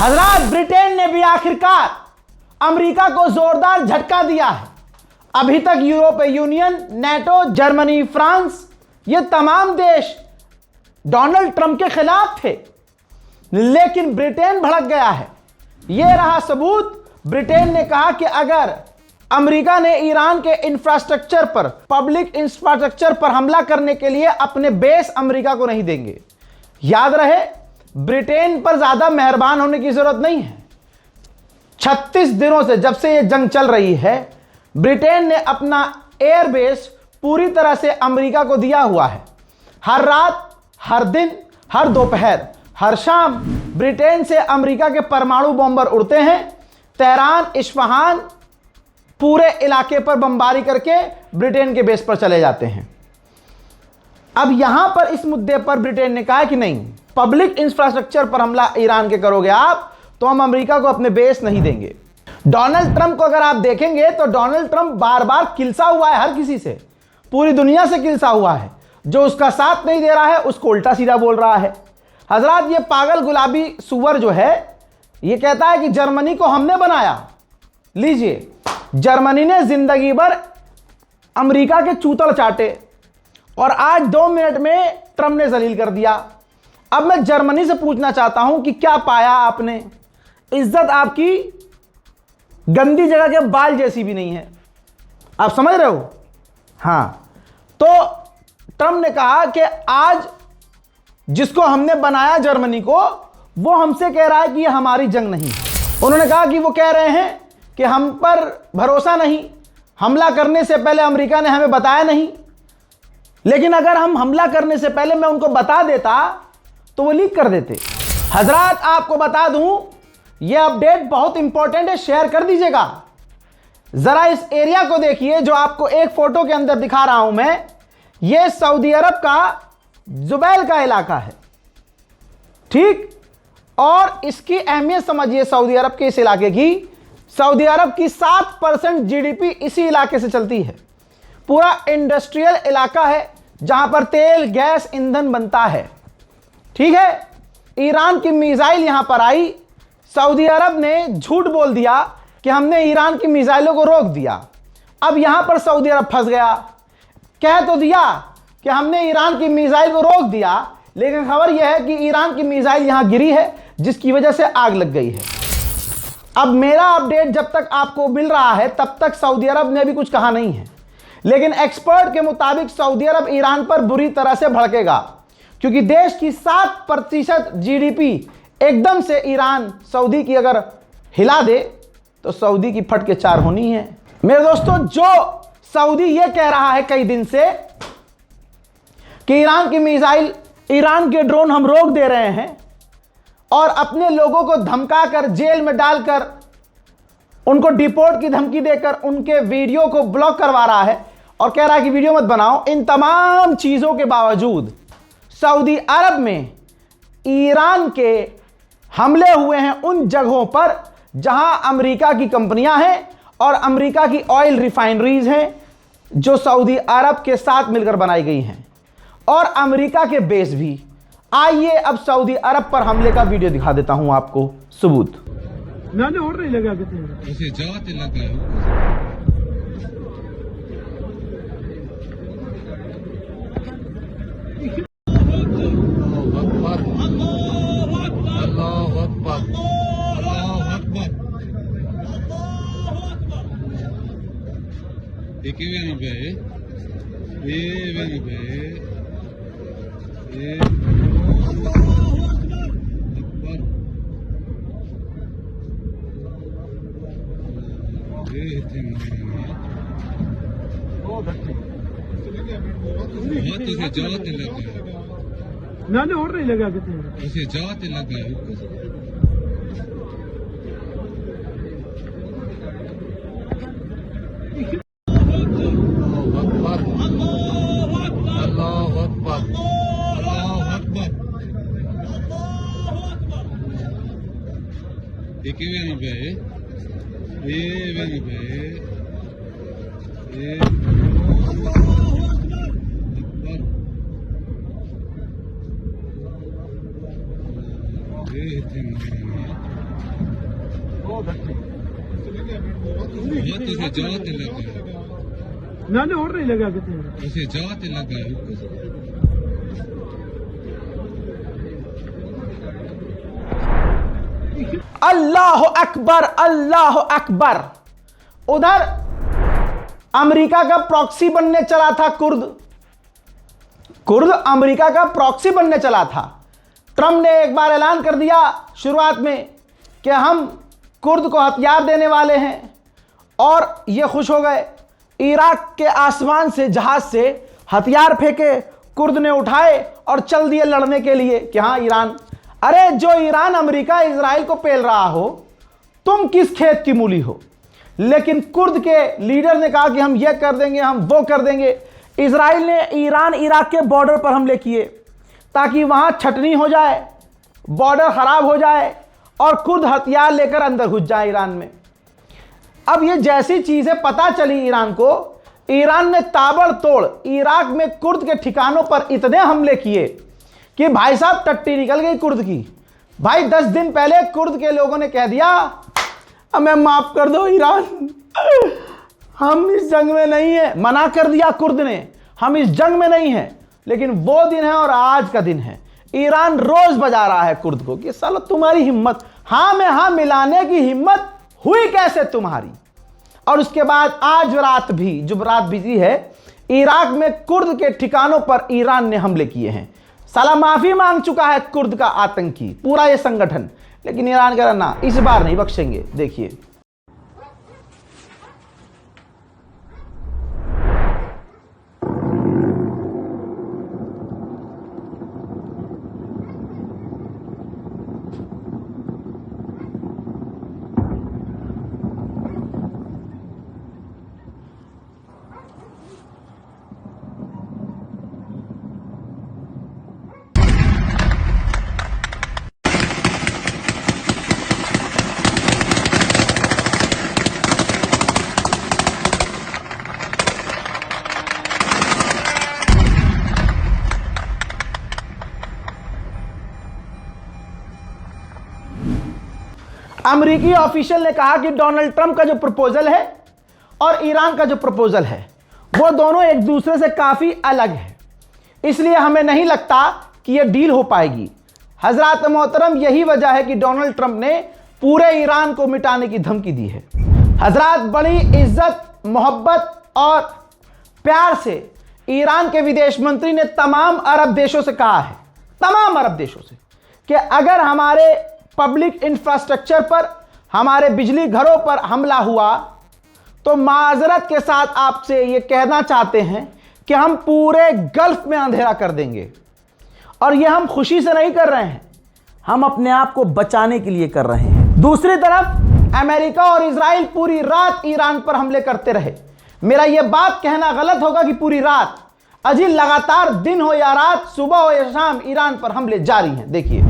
हजरात, ब्रिटेन ने भी आखिरकार अमेरिका को जोरदार झटका दिया है। अभी तक यूरोपीय यूनियन, नेटो, जर्मनी, फ्रांस, ये तमाम देश डोनाल्ड ट्रंप के खिलाफ थे, लेकिन ब्रिटेन भड़क गया है। यह रहा सबूत। ब्रिटेन ने कहा कि अगर अमेरिका ने ईरान के इंफ्रास्ट्रक्चर पर, पब्लिक इंफ्रास्ट्रक्चर पर हमला करने के लिए अपने बेस अमेरिका को नहीं देंगे। याद रहे, ब्रिटेन पर ज्यादा मेहरबान होने की जरूरत नहीं है। 36 दिनों से, जब से यह जंग चल रही है, ब्रिटेन ने अपना एयरबेस पूरी तरह से अमेरिका को दिया हुआ है। हर रात, हर दिन, हर दोपहर, हर शाम ब्रिटेन से अमेरिका के परमाणु बॉम्बर उड़ते हैं। तेहरान, इस्फहान, पूरे इलाके पर बमबारी करके ब्रिटेन के बेस पर चले जाते हैं। अब यहां पर इस मुद्दे पर ब्रिटेन ने कहा कि नहीं, पब्लिक इंफ्रास्ट्रक्चर पर हमला ईरान के करोगे आप तो हम अमेरिका को अपने बेस नहीं देंगे। डोनाल्ड ट्रंप को अगर आप देखेंगे तो डोनाल्ड ट्रंप बार बार किलसा हुआ है, हर किसी से, पूरी दुनिया से किलसा हुआ है। जो उसका साथ नहीं दे रहा है उसको उल्टा सीधा बोल रहा है। हजरात, ये पागल गुलाबी सुअर जो है, ये कहता है कि जर्मनी को हमने बनाया। लीजिए, जर्मनी ने जिंदगी भर अमेरिका के चूतड़ चाटे और आज 2 मिनट में ट्रंप ने जलील कर दिया। अब मैं जर्मनी से पूछना चाहता हूं कि क्या पाया आपने? इज्जत आपकी गंदी जगह के बाल जैसी भी नहीं है। आप समझ रहे हो? हां, तो ट्रंप ने कहा कि आज जिसको हमने बनाया जर्मनी को, वो हमसे कह रहा है कि ये हमारी जंग नहीं। उन्होंने कहा कि वो कह रहे हैं कि हम पर भरोसा नहीं, हमला करने से पहले अमेरिका ने हमें बताया नहीं। लेकिन अगर हम हमला करने से पहले मैं उनको बता देता तो वो लीक कर देते। हजरात, आपको बता दूं, ये अपडेट बहुत इंपॉर्टेंट है, शेयर कर दीजिएगा। जरा इस एरिया को देखिए जो आपको एक फोटो के अंदर दिखा रहा हूं मैं। ये सऊदी अरब का जुबैल का इलाका है, ठीक? और इसकी अहमियत समझिए सऊदी अरब के इस इलाके की। सऊदी अरब की 7% जीडीपी इसी इलाके से चलती है। पूरा इंडस्ट्रियल इलाका है जहां पर तेल, गैस, ईंधन बनता है, ठीक है? ईरान की मिसाइल यहां पर आई, सऊदी अरब ने झूठ बोल दिया कि हमने ईरान की मिसाइलों को रोक दिया। अब यहां पर सऊदी अरब फंस गया। कह तो दिया कि हमने ईरान की मिसाइल को रोक दिया, लेकिन खबर यह है कि ईरान की मिसाइल यहां गिरी है, जिसकी वजह से आग लग गई है। अब मेरा अपडेट जब तक आपको मिल रहा है तब तक सऊदी अरब ने भी कुछ कहा नहीं है, लेकिन एक्सपर्ट के मुताबिक सऊदी अरब ईरान पर बुरी तरह से भड़केगा, क्योंकि देश की 7% जीडीपी एकदम से ईरान, सऊदी की अगर हिला दे तो सऊदी की फट के 4 होनी है। मेरे दोस्तों, जो सऊदी ये कह रहा है कई दिन से कि ईरान की मिसाइल, ईरान के ड्रोन हम रोक दे रहे हैं, और अपने लोगों को धमकाकर, जेल में डालकर, उनको डिपोर्ट की धमकी देकर उनके वीडियो को ब्लॉक करवा रहा है और कह रहा है कि वीडियो मत बनाओ। इन तमाम चीजों के बावजूद सऊदी अरब में ईरान के हमले हुए हैं उन जगहों पर जहां अमेरिका की कंपनियां हैं और अमेरिका की ऑयल रिफाइनरीज हैं, जो सऊदी अरब के साथ मिलकर बनाई गई हैं, और अमेरिका के बेस भी। आइए अब सऊदी अरब पर हमले का वीडियो दिखा देता हूं आपको, सबूत। मैंने और नहीं लगा कितने उसे जाते लगा है। जाते लगा है। मैंने और नहीं लगा कितने उसे जाते लगा है। हाथ से जात लगा मैंने और नहीं लगा कितने उसे जात लगा अल्लाह अकबर, अल्लाह अकबर। उधर अमेरिका का प्रॉक्सी बनने चला था कुर्द अमेरिका का प्रॉक्सी बनने चला था। ट्रंप ने एक बार ऐलान कर दिया शुरुआत में कि हम कुर्द को हथियार देने वाले हैं, और ये खुश हो गए। इराक के आसमान से जहाज से हथियार फेंके, कुर्द ने उठाए और चल दिए लड़ने के लिए कि हाँ ईरान। अरे जो ईरान अमेरिका इजराइल को पेल रहा हो, तुम किस खेत की मूली हो? लेकिन कुर्द के लीडर ने कहा कि हम ये कर देंगे, हम वो कर देंगे। इजराइल ने ईरान इराक के बॉर्डर पर हमले किए ताकि वहां छटनी हो जाए, बॉर्डर खराब हो जाए और कुर्द हथियार लेकर अंदर घुस जाए ईरान में। अब ये जैसी चीजें पता चली ईरान को, ईरान ने ताबड़तोड़ इराक में कुर्द के ठिकानों पर इतने हमले किए कि भाई साहब टट्टी निकल गई कुर्द की। भाई 10 दिन पहले कुर्द के लोगों ने कह दिया हमें माफ कर दो ईरान, हम इस जंग में नहीं है। मना कर दिया कुर्द ने, हम इस जंग में नहीं है। लेकिन वो दिन है और आज का दिन है। ईरान रोज बजा रहा है कुर्द को कि साला तुम्हारी हिम्मत, हाँ में हाँ मिलाने की हिम्मत हुई कैसे तुम्हारी। और उसके बाद आज रात भी, जो रात बीती है, इराक में कुर्द के ठिकानों पर ईरान ने हमले किए हैं। साला माफी मांग चुका है कुर्द का आतंकी पूरा ये संगठन, लेकिन ईरान कह रहा ना, इस बार नहीं बख्शेंगे। देखिए अमेरिकी ऑफिशियल ने कहा कि डोनाल्ड ट्रंप का जो प्रपोजल है और ईरान का जो प्रपोजल है वो दोनों एक दूसरे से काफी अलग है, इसलिए हमें नहीं लगता कि यह डील हो पाएगी। हजरात मोहतरम, यही वजह है कि डोनाल्ड ट्रंप ने पूरे ईरान को मिटाने की धमकी दी है। हजरात, बड़ी इज्जत, मोहब्बत और प्यार से ईरान के विदेश मंत्री ने तमाम अरब देशों से कहा है, तमाम अरब देशों से, कि अगर हमारे पब्लिक इंफ्रास्ट्रक्चर पर, हमारे बिजली घरों पर हमला हुआ तो माजरत के साथ आपसे ये कहना चाहते हैं कि हम पूरे गल्फ में अंधेरा कर देंगे। और ये हम खुशी से नहीं कर रहे हैं, हम अपने आप को बचाने के लिए कर रहे हैं। दूसरी तरफ अमेरिका और इजराइल पूरी रात ईरान पर हमले करते रहे। मेरा यह बात कहना गलत होगा कि पूरी रात, अजी लगातार दिन हो या रात, सुबह हो या शाम, ईरान पर हमले जारी हैं। देखिए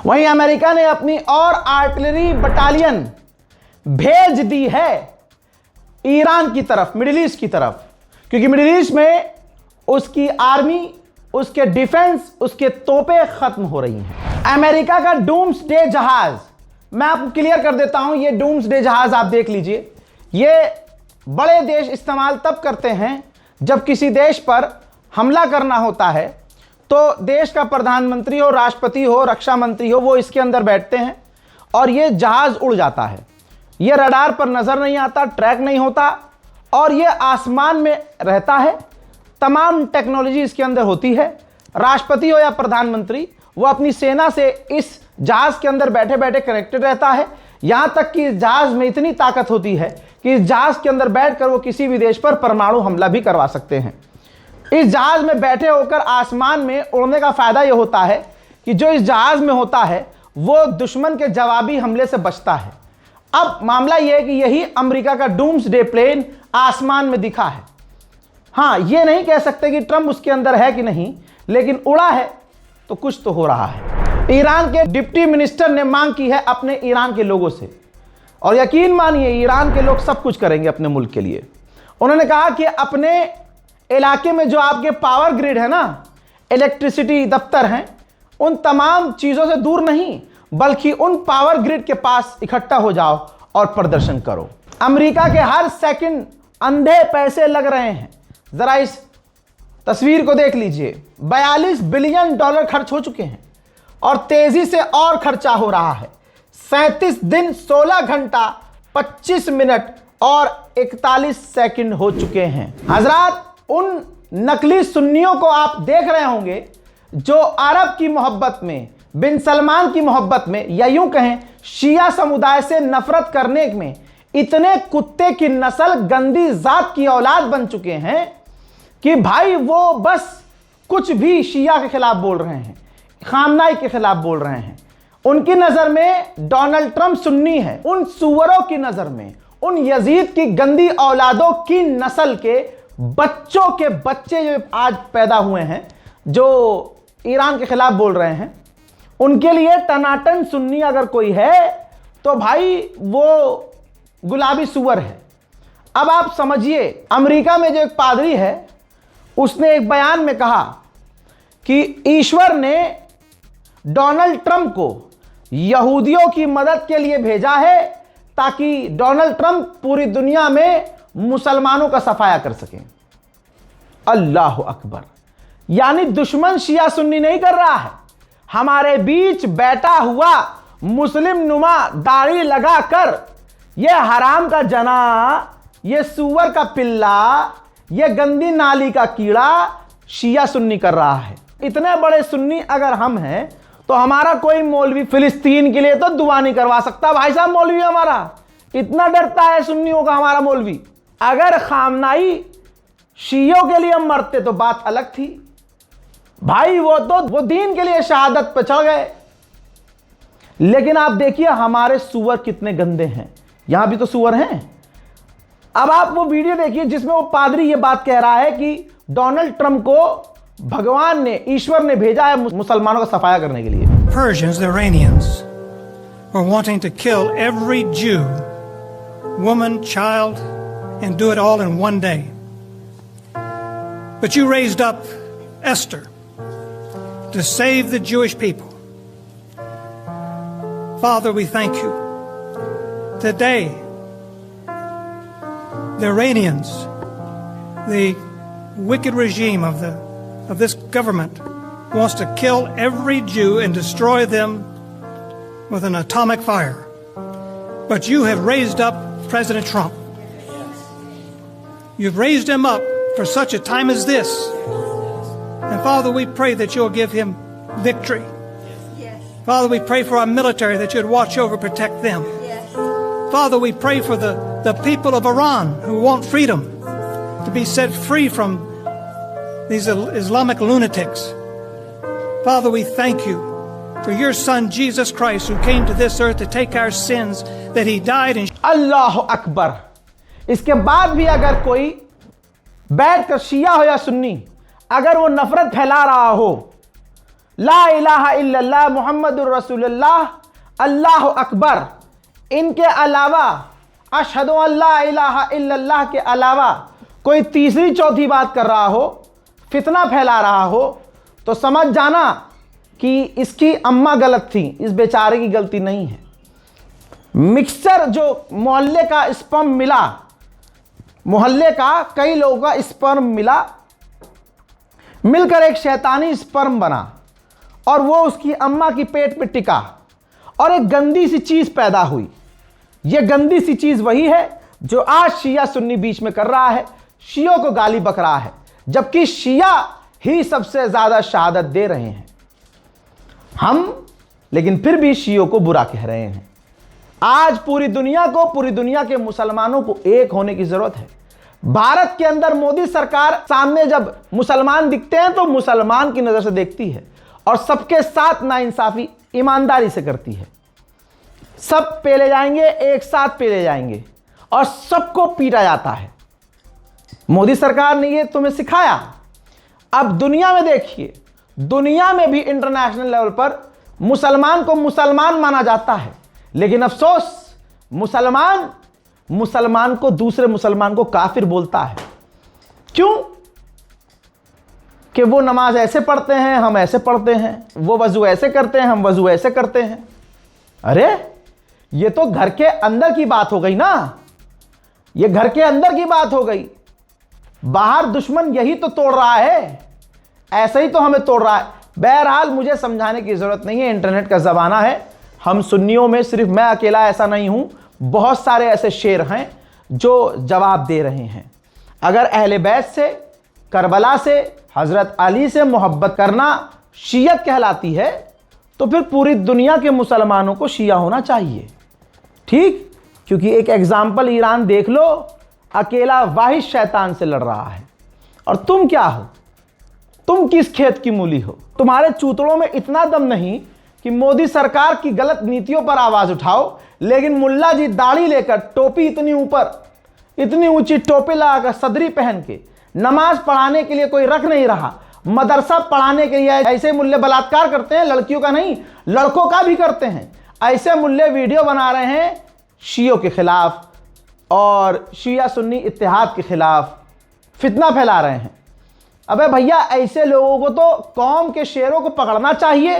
वहीं अमेरिका ने अपनी और आर्टिलरी बटालियन भेज दी है ईरान की तरफ, मिडिल ईस्ट की तरफ, क्योंकि मिडिल ईस्ट में उसकी आर्मी, उसके डिफेंस, उसके तोपें खत्म हो रही हैं। अमेरिका का डूम्सडे जहाज, मैं आपको क्लियर कर देता हूं, ये डूम्सडे जहाज आप देख लीजिए, ये बड़े देश इस्तेमाल तब करते हैं जब किसी देश पर हमला करना होता है, तो देश का प्रधानमंत्री हो, राष्ट्रपति हो, रक्षा मंत्री हो, वो इसके अंदर बैठते हैं और ये जहाज उड़ जाता है। ये रडार पर नज़र नहीं आता, ट्रैक नहीं होता और ये आसमान में रहता है। तमाम टेक्नोलॉजी इसके अंदर होती है। राष्ट्रपति हो या प्रधानमंत्री, वो अपनी सेना से इस जहाज के अंदर बैठे बैठे कनेक्टेड रहता है। यहाँ तक कि इस जहाज में इतनी ताकत होती है कि इस जहाज के अंदर बैठकर वो किसी भी देश पर परमाणु हमला भी करवा सकते हैं। इस जहाज में बैठे होकर आसमान में उड़ने का फायदा ये होता है कि जो इस जहाज में होता है वो दुश्मन के जवाबी हमले से बचता है। अब मामला यह है कि यही अमेरिका का डूम्सडे प्लेन आसमान में दिखा है। हाँ, ये नहीं कह सकते कि ट्रंप उसके अंदर है कि नहीं, लेकिन उड़ा है तो कुछ तो हो रहा है। ईरान के डिप्टी मिनिस्टर ने मांग की है अपने ईरान के लोगों से, और यकीन मानिए ईरान के लोग सब कुछ करेंगे अपने मुल्क के लिए। उन्होंने कहा कि अपने इलाके में जो आपके पावर ग्रिड है ना, इलेक्ट्रिसिटी दफ्तर हैं, उन तमाम चीज़ों से दूर नहीं बल्कि उन पावर ग्रिड के पास इकट्ठा हो जाओ और प्रदर्शन करो। अमेरिका के हर सेकंड अंधे पैसे लग रहे हैं। जरा इस तस्वीर को देख लीजिए। 42 बिलियन डॉलर खर्च हो चुके हैं और तेजी से और खर्चा हो रहा है। 37 दिन 16 घंटा 25 मिनट और 41 सेकंड हो चुके हैं। हजरात, उन नकली सुन्नियों को आप देख रहे होंगे जो अरब की मोहब्बत में, बिन सलमान की मोहब्बत में, या यूं कहें शिया समुदाय से नफरत करने में इतने कुत्ते की नस्ल, गंदी जात की औलाद बन चुके हैं कि भाई वो बस कुछ भी शिया के खिलाफ बोल रहे हैं, खामनाई के खिलाफ बोल रहे हैं। उनकी नजर में डोनाल्ड ट्रंप सुन्नी है। उन सुअरों की नजर में, उन यजीद की गंदी औलादों की नस्ल के बच्चों के बच्चे जो आज पैदा हुए हैं, जो ईरान के खिलाफ बोल रहे हैं, उनके लिए टनाटन सुन्नी अगर कोई है तो भाई वो गुलाबी सुअर है। अब आप समझिए, अमेरिका में जो एक पादरी है उसने एक बयान में कहा कि ईश्वर ने डोनाल्ड ट्रंप को यहूदियों की मदद के लिए भेजा है ताकि डोनाल्ड ट्रंप पूरी दुनिया में मुसलमानों का सफाया कर सकें। अल्लाह अकबर। यानी दुश्मन शिया सुन्नी नहीं कर रहा है, हमारे बीच बैठा हुआ मुस्लिम नुमा दाढ़ी लगाकर ये हराम का जना, ये सुअर का पिल्ला, ये गंदी नाली का कीड़ा शिया सुन्नी कर रहा है। इतने बड़े सुन्नी अगर हम हैं तो हमारा कोई मौलवी फिलिस्तीन के लिए तो दुआ नहीं करवा सकता। भाई साहब, मौलवी हमारा इतना डरता है सुन्नियों का हमारा मौलवी। अगर खामनाई शियों के लिए मरते तो बात अलग थी भाई, वो दीन के लिए शहादत पे चढ़ गए। लेकिन आप देखिए हमारे सुअर कितने गंदे हैं। यहां भी तो सुअर हैं। अब आप वो वीडियो देखिए जिसमें वो पादरी ये बात कह रहा है कि डोनाल्ड ट्रंप को भगवान ने, ईश्वर ने भेजा है मुसलमानों का सफाया करने के लिए। Persians, the Iranians, were wanting to kill every Jew, woman, child, and do it all in one day. But you raised up Esther to save the Jewish people. Father, we thank you. Today, the Iranians, the wicked regime of this government, wants to kill every Jew and destroy them with an atomic fire. But you have raised up President Trump. You've raised him up for such a time as this. And Father, we pray that you'll give him victory. Father, we pray for our military that you'd watch over, protect them. Father, we pray for the people of Iran who want freedom to be set free from these Islamic lunatics. Father, we thank you for your Son, Jesus Christ, who came to this earth to take our sins, that he died and... अल्लाह अकबर। इसके बाद भी अगर कोई बैठकर शिया हो या सुन्नी अगर वो नफरत फैला रहा हो, ला इलाहा इल्लल्लाह मुहम्मदुर रसूलुल्लाह, अल्लाह अकबर, इनके अलावा अशहदु अल्ला इलाहा इल्लल्लाह के अलावा कोई तीसरी चौथी बात कर रहा हो, फितना फैला रहा हो, तो समझ जाना कि इसकी अम्मा गलत थी, इस बेचारे की गलती नहीं है। मिक्सचर जो मोहल्ले का स्पम मिला मोहल्ले का कई लोगों का स्पर्म मिलकर एक शैतानी स्पर्म बना और वो उसकी अम्मा की पेट पे टिका और एक गंदी सी चीज पैदा हुई। ये गंदी सी चीज वही है जो आज शिया सुन्नी बीच में कर रहा है, शियों को गाली बक रहा है, जबकि शिया ही सबसे ज्यादा शहादत दे रहे हैं। हम लेकिन फिर भी शियों को बुरा कह रहे हैं। आज पूरी दुनिया के मुसलमानों को एक होने की जरूरत है। भारत के अंदर मोदी सरकार सामने जब मुसलमान दिखते हैं तो मुसलमान की नजर से देखती है और सबके साथ नाइंसाफी ईमानदारी से करती है। सब पेले जाएंगे, एक साथ पेले जाएंगे और सबको पीटा जाता है। मोदी सरकार ने ये तुम्हें सिखाया। अब दुनिया में देखिए, दुनिया में भी इंटरनेशनल लेवल पर मुसलमान को मुसलमान माना जाता है, लेकिन अफसोस मुसलमान को दूसरे मुसलमान को काफिर बोलता है। क्यों? कि वो नमाज ऐसे पढ़ते हैं, हम ऐसे पढ़ते हैं, वो वजू ऐसे करते हैं, हम वजू ऐसे करते हैं। अरे ये तो घर के अंदर की बात हो गई ना, ये घर के अंदर की बात हो गई। बाहर दुश्मन यही तो तोड़ रहा है, ऐसे ही तो हमें तोड़ रहा है। बहरहाल मुझे समझाने की जरूरत नहीं है, इंटरनेट का जमाना है। हम सुन्नियों में सिर्फ मैं अकेला ऐसा नहीं हूं, बहुत सारे ऐसे शेर हैं जो जवाब दे रहे हैं। अगर अहले बैत से, करबला से, हजरत अली से मोहब्बत करना शियत कहलाती है तो फिर पूरी दुनिया के मुसलमानों को शिया होना चाहिए। ठीक, क्योंकि एक एग्जाम्पल ईरान देख लो, अकेला वाहिद शैतान से लड़ रहा है। और तुम क्या हो? तुम किस खेत की मूली हो? तुम्हारे चूतड़ों में इतना दम नहीं कि मोदी सरकार की गलत नीतियों पर आवाज उठाओ, लेकिन मुल्ला जी दाढ़ी लेकर, टोपी इतनी ऊपर, इतनी ऊंची टोपी लगाकर, सदरी पहन के नमाज पढ़ाने के लिए कोई रख नहीं रहा, मदरसा पढ़ाने के लिए ऐसे मुल्ले बलात्कार करते हैं, लड़कियों का नहीं लड़कों का भी करते हैं। ऐसे मुल्ले वीडियो बना रहे हैं शियों के खिलाफ और शिया सुन्नी इत्तेहाद के खिलाफ फितना फैला रहे हैं। अबे भैया, ऐसे लोगों को तो कौम के शेरों को पकड़ना चाहिए,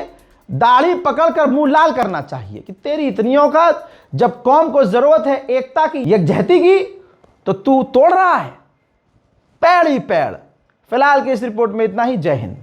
दाढ़ी पकड़कर मुंह लाल करना चाहिए कि तेरी इतनी औकात। जब कौम को जरूरत है एकता की, यकजहती की, तो तू तोड़ रहा है पेड़ ही पेड़। फिलहाल की इस रिपोर्ट में इतना ही। जय हिंद।